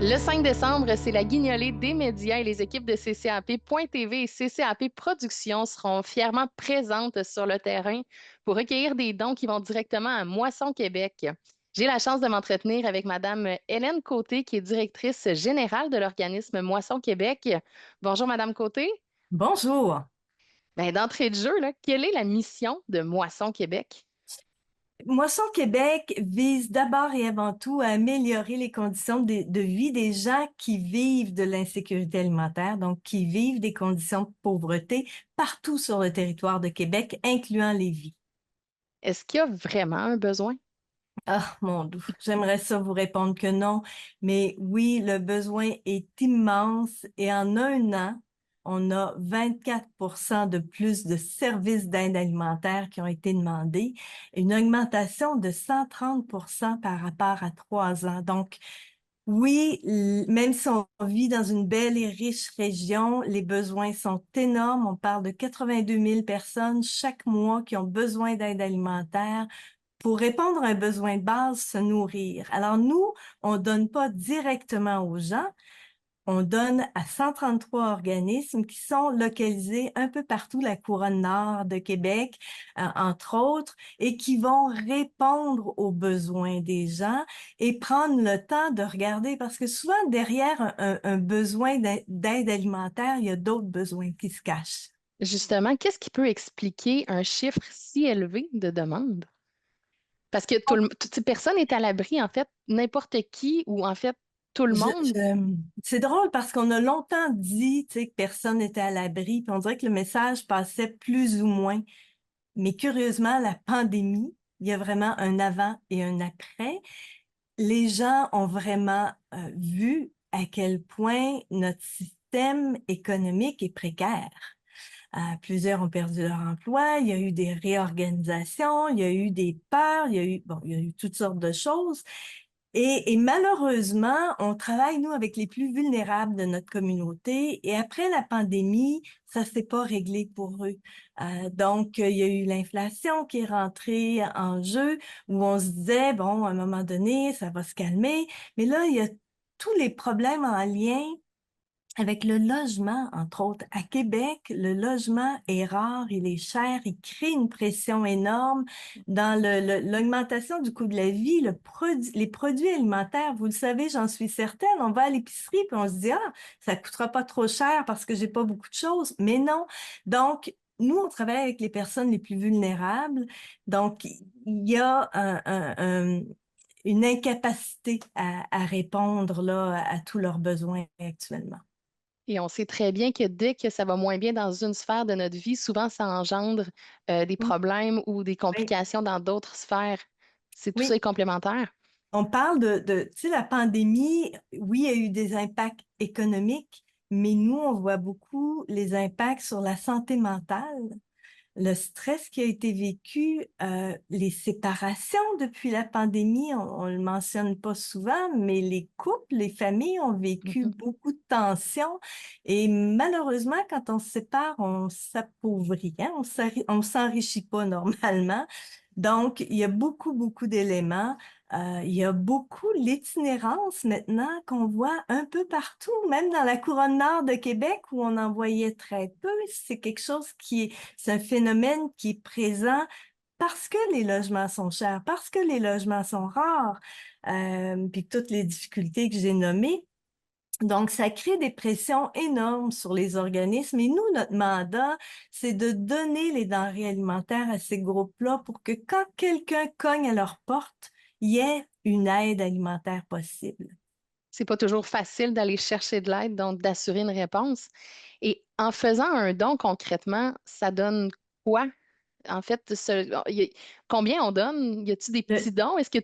Le 5 décembre, c'est la guignolée des médias et les équipes de CCAP.tv et CCAP Productions seront fièrement présentes sur le terrain pour recueillir des dons qui vont directement à Moisson Québec. J'ai la chance de m'entretenir avec Madame Hélène Côté, qui est directrice générale de l'organisme Moisson Québec. Bonjour, Madame Côté. Bonjour. Ben, d'entrée de jeu, là, quelle est la mission de Moisson Québec? Moisson Québec vise d'abord et avant tout à améliorer les conditions de vie des gens qui vivent de l'insécurité alimentaire, donc qui vivent des conditions de pauvreté partout sur le territoire de Québec, incluant Lévis. Est-ce qu'il y a vraiment un besoin? Ah, mon Dieu, j'aimerais ça vous répondre que non, mais oui, le besoin est immense et en un an, on a 24% de plus de services d'aide alimentaire qui ont été demandés, une augmentation de 130% par rapport à 3 ans. Donc, oui, même si on vit dans une belle et riche région, les besoins sont énormes. On parle de 82 000 personnes chaque mois qui ont besoin d'aide alimentaire pour répondre à un besoin de base, se nourrir. Alors nous, on donne pas directement aux gens, on donne à 133 organismes qui sont localisés un peu partout la couronne nord de Québec, entre autres, et qui vont répondre aux besoins des gens et prendre le temps de regarder, parce que souvent derrière un besoin d'aide alimentaire, il y a d'autres besoins qui se cachent. Justement, qu'est-ce qui peut expliquer un chiffre si élevé de demandes? Parce que personne n'est à l'abri, en fait, n'importe qui ou en fait tout le monde. C'est drôle parce qu'on a longtemps dit, tu sais, que personne n'était à l'abri, puis on dirait que le message passait plus ou moins. Mais curieusement, la pandémie, il y a vraiment un avant et un après. Les gens ont vraiment vu à quel point notre système économique est précaire. Plusieurs ont perdu leur emploi, il y a eu des réorganisations, il y a eu des peurs, il y a eu toutes sortes de choses. Et malheureusement, on travaille, nous, avec les plus vulnérables de notre communauté. Et après la pandémie, ça s'est pas réglé pour eux. Donc, il y a eu l'inflation qui est rentrée en jeu, où on se disait, bon, à un moment donné, ça va se calmer. Mais là, il y a tous les problèmes en lien avec le logement, entre autres. À Québec, le logement est rare, il est cher, il crée une pression énorme dans l'augmentation du coût de la vie, les produits alimentaires. Vous le savez, j'en suis certaine. On va à l'épicerie puis on se dit, ah, ça coûtera pas trop cher parce que j'ai pas beaucoup de choses. Mais non. Donc, nous, on travaille avec les personnes les plus vulnérables. Donc, il y a une incapacité à répondre là à tous leurs besoins actuellement. Et on sait très bien que dès que ça va moins bien dans une sphère de notre vie, souvent ça engendre des problèmes ou des Oui, complications dans d'autres sphères. C'est tout ça est oui. complémentaire. On parle tu sais, la pandémie, oui, il y a eu des impacts économiques, mais nous, on voit beaucoup les impacts sur la santé mentale, le stress qui a été vécu, les séparations depuis la pandémie, on le mentionne pas souvent, mais les couples, les familles ont vécu Mhm. beaucoup de tensions et malheureusement, quand on se sépare, on s'appauvrit, hein? On s'enrichit pas normalement. Donc, il y a beaucoup, beaucoup d'éléments. Il y a beaucoup l'itinérance maintenant qu'on voit un peu partout, même dans la couronne nord de Québec où on en voyait très peu. C'est quelque chose c'est un phénomène qui est présent parce que les logements sont chers, parce que les logements sont rares, puis toutes les difficultés que j'ai nommées. Donc, ça crée des pressions énormes sur les organismes. Et nous, notre mandat, c'est de donner les denrées alimentaires à ces groupes-là pour que quand quelqu'un cogne à leur porte, il y ait une aide alimentaire possible. C'est pas toujours facile d'aller chercher de l'aide, donc d'assurer une réponse. Et en faisant un don concrètement, ça donne quoi? En fait, combien on donne? Y a-t-il des petits dons? Est-ce que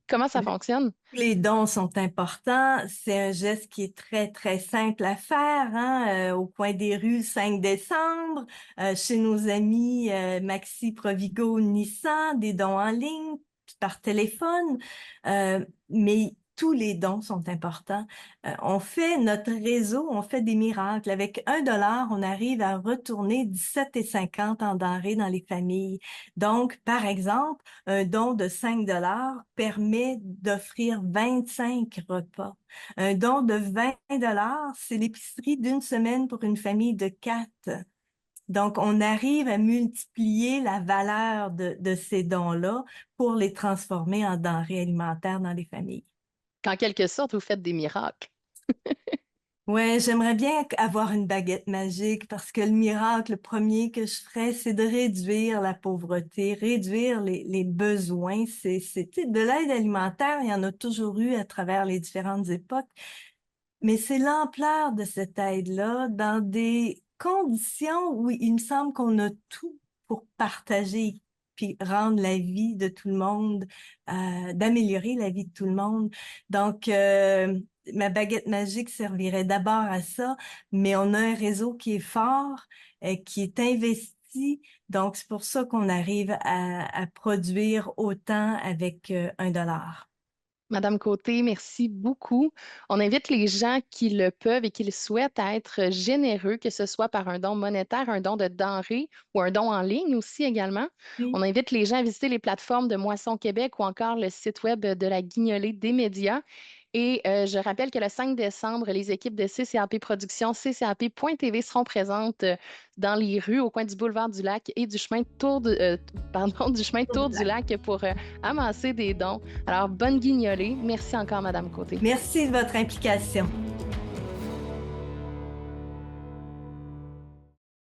comment ça fonctionne? Les dons sont importants. C'est un geste qui est très, très simple à faire, hein, au coin des rues le 5 décembre, chez nos amis Maxi, Provigo, Nissan, des dons en ligne, par téléphone. Mais tous les dons sont importants. On fait notre réseau, on fait des miracles. Avec 1 $, on arrive à retourner 17,50 en denrées dans les familles. Donc, par exemple, un don de 5 $ permet d'offrir 25 repas. Un don de 20 $, c'est l'épicerie d'une semaine pour une famille de 4. Donc, on arrive à multiplier la valeur de ces dons-là pour les transformer en denrées alimentaires dans les familles. Qu'en quelque sorte, vous faites des miracles. Ouais, j'aimerais bien avoir une baguette magique parce que le miracle le premier que je ferais, c'est de réduire la pauvreté, réduire les besoins. Tu sais, de l'aide alimentaire, il y en a toujours eu à travers les différentes époques, mais c'est l'ampleur de cette aide-là dans des conditions où il me semble qu'on a tout pour partager puis rendre la vie de tout le monde, d'améliorer la vie de tout le monde. Donc, ma baguette magique servirait d'abord à ça, mais on a un réseau qui est fort, qui est investi. Donc, c'est pour ça qu'on arrive à produire autant avec 1 $. Madame Côté, merci beaucoup. On invite les gens qui le peuvent et qui le souhaitent à être généreux, que ce soit par un don monétaire, un don de denrées ou un don en ligne aussi également. Oui. On invite les gens à visiter les plateformes de Moisson Québec ou encore le site web de la Guignolée des médias. Et je rappelle que le 5 décembre, les équipes de CCAP Productions, ccap.tv seront présentes dans les rues au coin du boulevard du Lac et du chemin du chemin Tour du Lac pour amasser des dons. Alors, bonne guignolée. Merci encore, Madame Côté. Merci de votre implication.